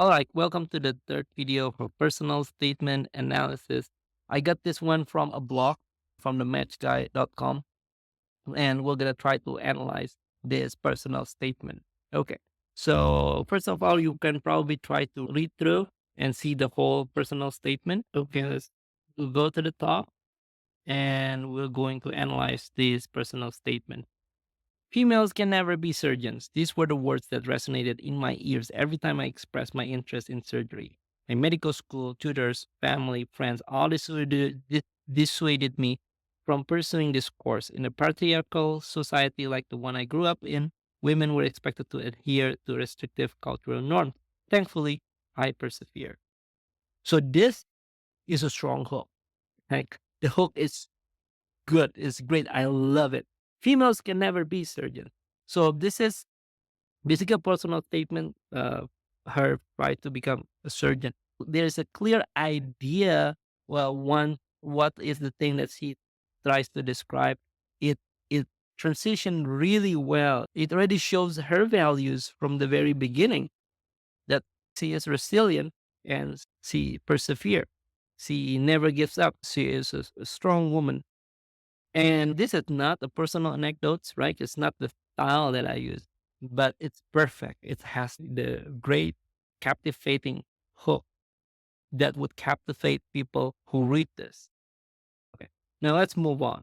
All right, welcome to the third video for personal statement analysis. I got this one from a blog from the matchguy.com, and we're going to try to analyze this personal statement. Okay, so first of all, you can probably try to read through and see the whole personal statement. Okay, we'll go to the top and we're going to analyze this personal statement. Females can never be surgeons. These were the words that resonated in my ears every time I expressed my interest in surgery. My medical school, tutors, family, friends all dissuaded me from pursuing this course. In a patriarchal society like the one I grew up in, women were expected to adhere to restrictive cultural norms. Thankfully, I persevered. So this is a strong hook. Like the hook is good, it's great. I love it. Females can never be surgeons. So this is basically a personal statement. Her try to become a surgeon. There's a clear idea. Well, one, what is the thing that she tries to describe? It transitioned really well. It already shows her values from the very beginning that she is resilient and she persevere. She never gives up. She is a strong woman, and this is not a personal anecdotes, right? It's not the style that I use, but it's perfect. It has the great captivating hook that would captivate people who read this. Okay. Now let's move on.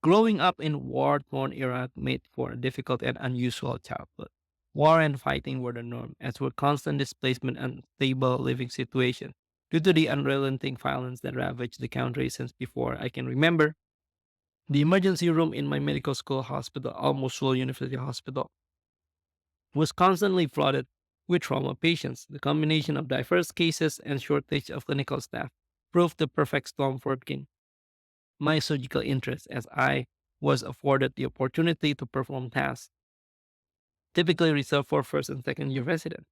Growing up in war-torn Iraq made for a difficult and unusual childhood. War and fighting were the norm, as were constant displacement and unstable living situations due to the unrelenting violence that ravaged the country since before I can remember. The emergency room in my medical school hospital, Al Mosul University Hospital, was constantly flooded with trauma patients. The combination of diverse cases and shortage of clinical staff proved the perfect storm for my surgical interest, as I was afforded the opportunity to perform tasks typically reserved for first and second year residents.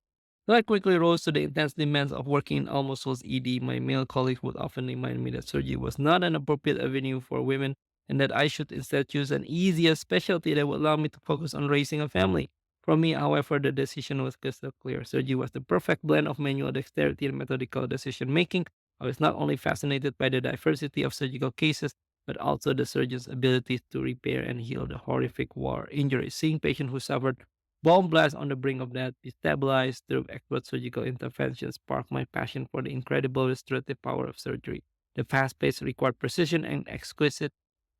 So I quickly rose to the intense demands of working in Al Mosul's ED. My male colleagues would often remind me that surgery was not an appropriate avenue for women and that I should instead choose an easier specialty that would allow me to focus on raising a family. For me, however, the decision was crystal clear. Surgery was the perfect blend of manual dexterity and methodical decision making. I was not only fascinated by the diversity of surgical cases, but also the surgeon's ability to repair and heal the horrific war injuries. Seeing patients who suffered bomb blast on the brink of death, destabilized through expert surgical intervention, sparked my passion for the incredible restorative power of surgery. The fast pace required precision and exquisite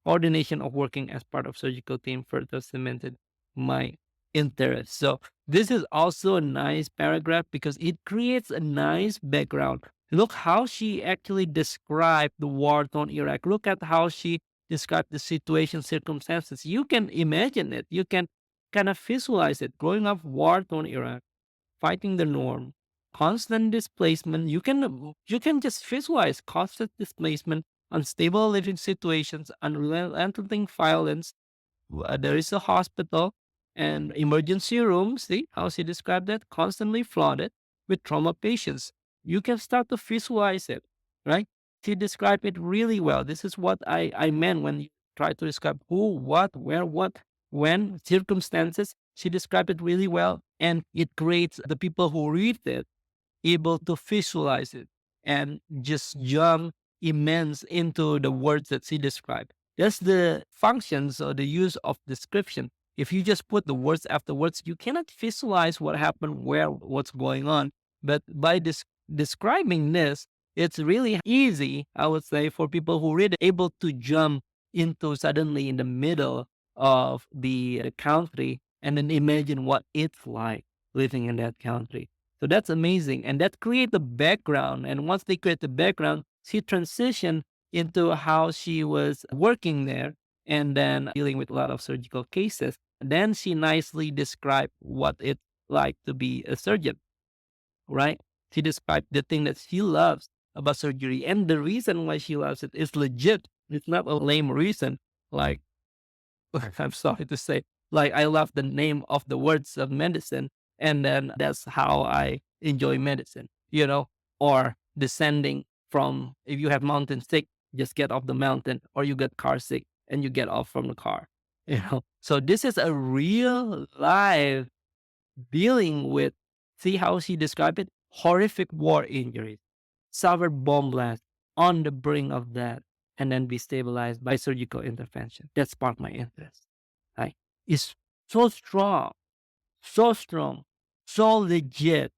coordination of working as part of surgical team further cemented my interest. So this is also a nice paragraph because it creates a nice background. Look how she actually described the war-torn Iraq. Look at how she described the situation, circumstances. You can imagine it. You can kind of visualize it. Growing up war-torn Iraq, fighting the norm, constant displacement. You can just visualize constant displacement, unstable living situations, unrelenting violence. There is a hospital and emergency room. See how she described that? Constantly flooded with trauma patients. You can start to visualize it, right? She described it really well. This is what I meant when you try to describe who, what, where, what, when, circumstances. She described it really well, and it creates the people who read it able to visualize it and just jump immense into the words that she described. That's the functions or the use of description. If you just put the words after words, you cannot visualize what happened, where, what's going on. But by describing this, it's really easy, I would say, for people who read it, able to jump into suddenly in the middle of the country and then imagine what it's like living in that country. So that's amazing. And that create the background. And once they create the background, she transitioned into how she was working there and then dealing with a lot of surgical cases. Then she nicely described what it's like to be a surgeon, right? She described the thing that she loves about surgery. And the reason why she loves it is legit. It's not a lame reason. Like, I'm sorry to say, like I love the name of the words of medicine, and then that's how I enjoy medicine, or descending from if you have mountain sick, just get off the mountain, or you get car sick and you get off from the car. So this is a real life dealing with See how she described it? Horrific war injuries, suffered bomb blast, on the brink of death, and then be stabilized by surgical intervention. That sparked my interest. Like, it's so strong, so strong, so legit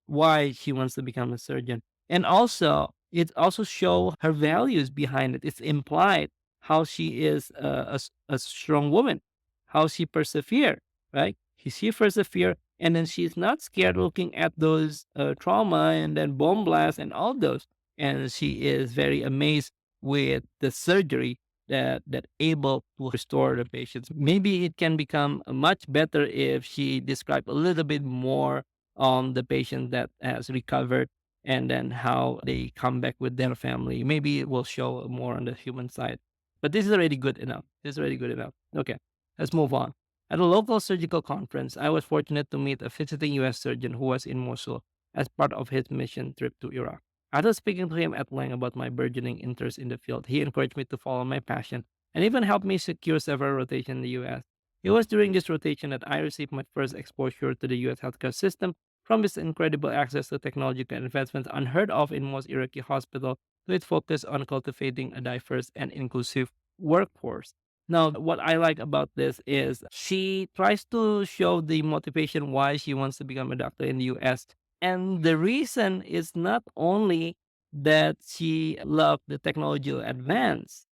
why she wants to become a surgeon. And also, it also show her values behind it. It's implied how she is a strong woman, how she persevere, right? She persevere, and then she's not scared looking at those trauma and then bomb blasts and all those. And she is very amazed with the surgery that able to restore the patients. Maybe it can become much better if she described a little bit more on the patient that has recovered and then how they come back with their family. Maybe it will show more on the human side. But this is already good enough. This is already good enough. Okay, let's move on. At a local surgical conference, I was fortunate to meet a visiting US surgeon who was in Mosul as part of his mission trip to Iraq. After speaking to him at length about my burgeoning interest in the field, he encouraged me to follow my passion and even helped me secure several rotations in the US. It was during this rotation that I received my first exposure to the US healthcare system, from its incredible access to technological advancements unheard of in most Iraqi hospitals to its focus on cultivating a diverse and inclusive workforce. Now, what I like about this is she tries to show the motivation why she wants to become a doctor in the US. And the reason is not only that she loved the technological advance,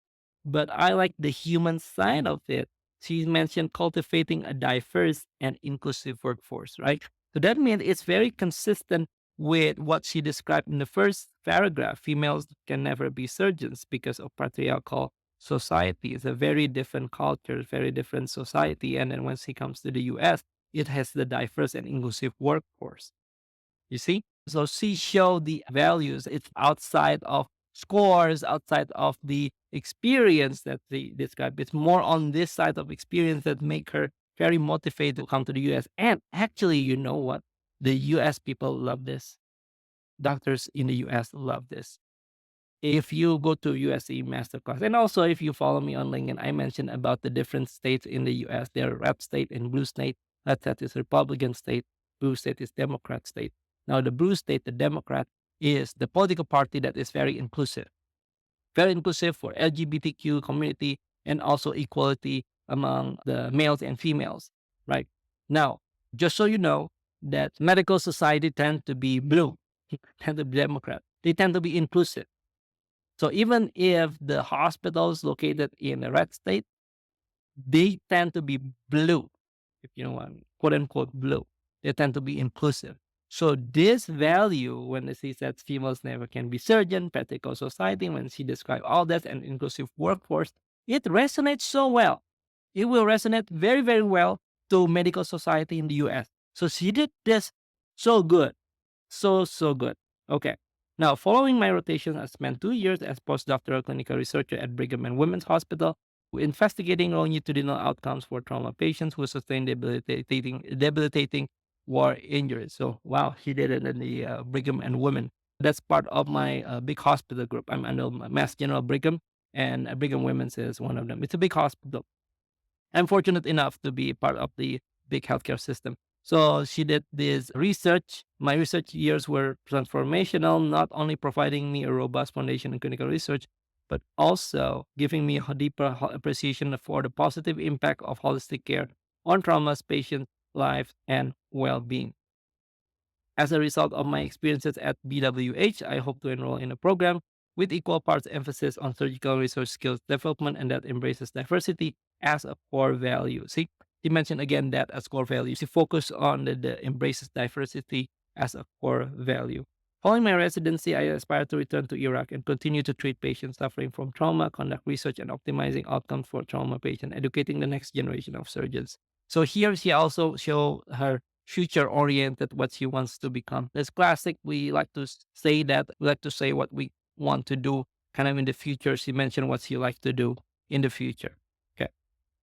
but I like the human side of it. She mentioned cultivating a diverse and inclusive workforce, right? So that means it's very consistent with what she described in the first paragraph. Females can never be surgeons because of patriarchal society. It's a very different culture, very different society. And then when she comes to the US, it has the diverse and inclusive workforce. You see? So she showed the values. It's outside of scores, outside of the experience that they describe. It's more on this side of experience that make her very motivated to come to the US. And actually, you know what? The US people love this. Doctors in the US love this. If you go to USC Masterclass, and also if you follow me on LinkedIn, I mentioned about the different states in the US. There are red state and blue state. Red state is Republican state. Blue state is Democrat state. Now, the blue state, the Democrat, is the political party that is very inclusive for LGBTQ community and also equality among the males and females, right? Now, just so you know that medical society tend to be blue, tend to be Democrat. They tend to be inclusive. So even if the hospitals located in a red state, they tend to be blue, if you know what I mean, quote unquote blue. They tend to be inclusive. So this value, when she says females never can be surgeon, practical society, when she described all that and inclusive workforce, it resonates so well. It will resonate very, very well to medical society in the US. So she did this so good. So good. Okay. Now, following my rotation, I spent 2 years as postdoctoral clinical researcher at Brigham and Women's Hospital, investigating longitudinal outcomes for trauma patients who sustained debilitating war injuries. So, wow, he did it in the Brigham and Women. That's part of my big hospital group. I'm under Mass General Brigham, and Brigham Women's is one of them. It's a big hospital. I'm fortunate enough to be part of the big healthcare system. So she did this research. My research years were transformational, not only providing me a robust foundation in clinical research, but also giving me a deeper appreciation for the positive impact of holistic care on traumas, patients' lives, and well being. As a result of my experiences at BWH, I hope to enroll in a program with equal parts emphasis on surgical research skills development and that embraces diversity as a core value. See, he mentioned again that as core value. She focused on the embraces diversity as a core value. Following my residency, I aspire to return to Iraq and continue to treat patients suffering from trauma, conduct research, and optimizing outcomes for trauma patients, educating the next generation of surgeons. So here she also show her future oriented what she wants to become. That's classic. We like to say that. We like to say what we want to do kind of in the future. She mentioned what she likes to do in the future. Okay.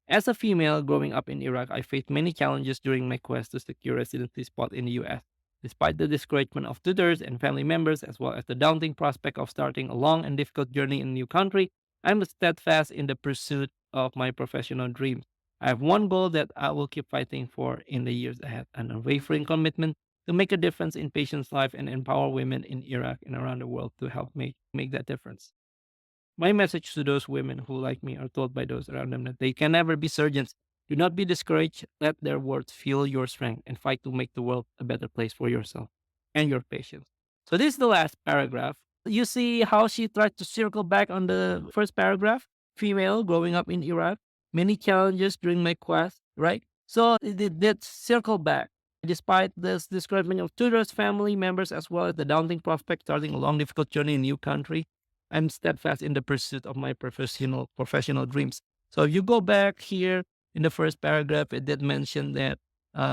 As a female growing up in Iraq, I faced many challenges during my quest to secure residency spot in the US. Despite the discouragement of tutors and family members, as well as the daunting prospect of starting a long and difficult journey in a new country, I'm steadfast in the pursuit of my professional dreams. I have one goal that I will keep fighting for in the years ahead, an unwavering commitment to make a difference in patients' life and empower women in Iraq and around the world to help make that difference. My message to those women who, like me, are told by those around them that they can never be surgeons. Do not be discouraged. Let their words fuel your strength and fight to make the world a better place for yourself and your patients. So, this is the last paragraph. You see how she tried to circle back on the first paragraph? Female growing up in Iraq, many challenges during my quest, right? So, it did circle back. Despite this discouragement of tutors, family members, as well as the daunting prospect starting a long, difficult journey in a new country, I'm steadfast in the pursuit of my professional dreams. So if you go back here in the first paragraph, it did mention that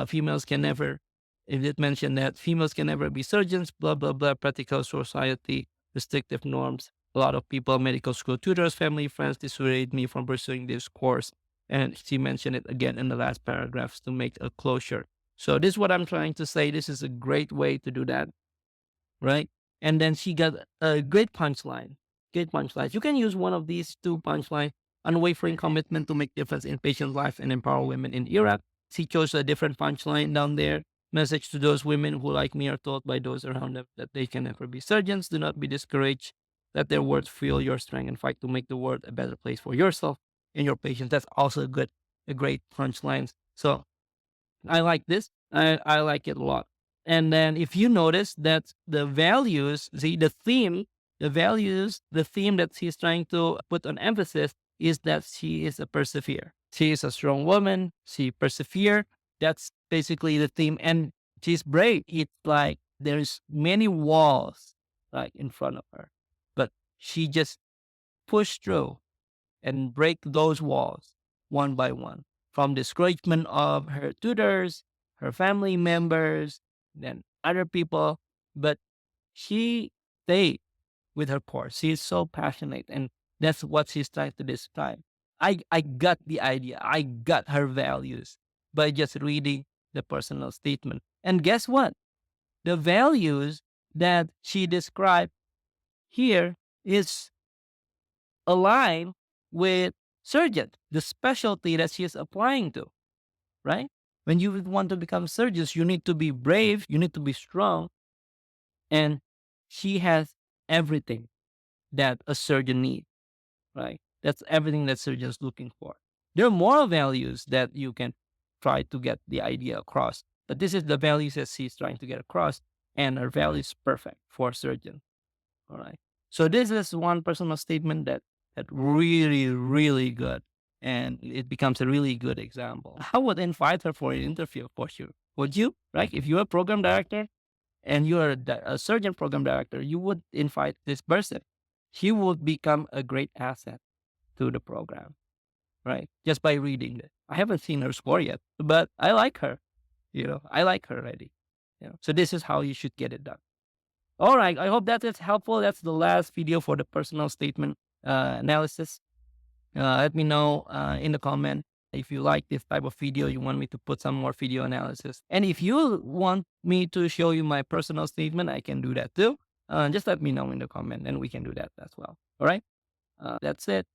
females can never. It did mention that females can never be surgeons. Blah blah blah. Practical society, restrictive norms. A lot of people, medical school tutors, family, friends dissuaded me from pursuing this course. And she mentioned it again in the last paragraphs to make a closure. So this is what I'm trying to say. This is a great way to do that, right? And then she got a great punchline. Great punchlines. You can use one of these two punchlines. Unwavering commitment to make difference in patients' life and empower women in Iraq. She chose a different punchline down there. Message to those women who, like me, are told by those around them that they can never be surgeons. Do not be discouraged. Let their words fuel your strength and fight to make the world a better place for yourself and your patients. That's also a great punchline. So I like this. I like it a lot. And then if you notice that the values, see the values, the theme that she's trying to put on emphasis is that she is a persevere. She is a strong woman. She persevere. That's basically the theme. And she's brave. It's like there's many walls like in front of her, but she just pushed through and break those walls one by one from discouragement of her tutors, her family members, then other people. But she stayed with her course. She's so passionate, and that's what she's trying to describe. I got the idea. I got her values by just reading the personal statement. And guess what? The values that she described here is aligned with surgeon, the specialty that she is applying to, right? When you want to become surgeons, you need to be brave, you need to be strong, and she has everything that a surgeon needs, right? That's everything that surgeons looking for. There are moral values that you can try to get the idea across, but this is the values that she's trying to get across, and her value is perfect for a surgeon. All right. So this is one personal statement that really, really good. And it becomes a really good example. I would invite her for an interview for sure. Would you? Right? If you're a program director and you're a surgeon program director, you would invite this person. She would become a great asset to the program, right? Just by reading it. I haven't seen her score yet, but I like her. I like her already. So this is how you should get it done. All right. I hope that is helpful. That's the last video for the personal statement analysis. Let me know in the comment if you like this type of video, you want me to put some more video analysis. And if you want me to show you my personal statement, I can do that too. Just let me know in the comment and we can do that as well. All right. That's it.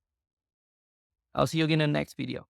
I'll see you again in the next video.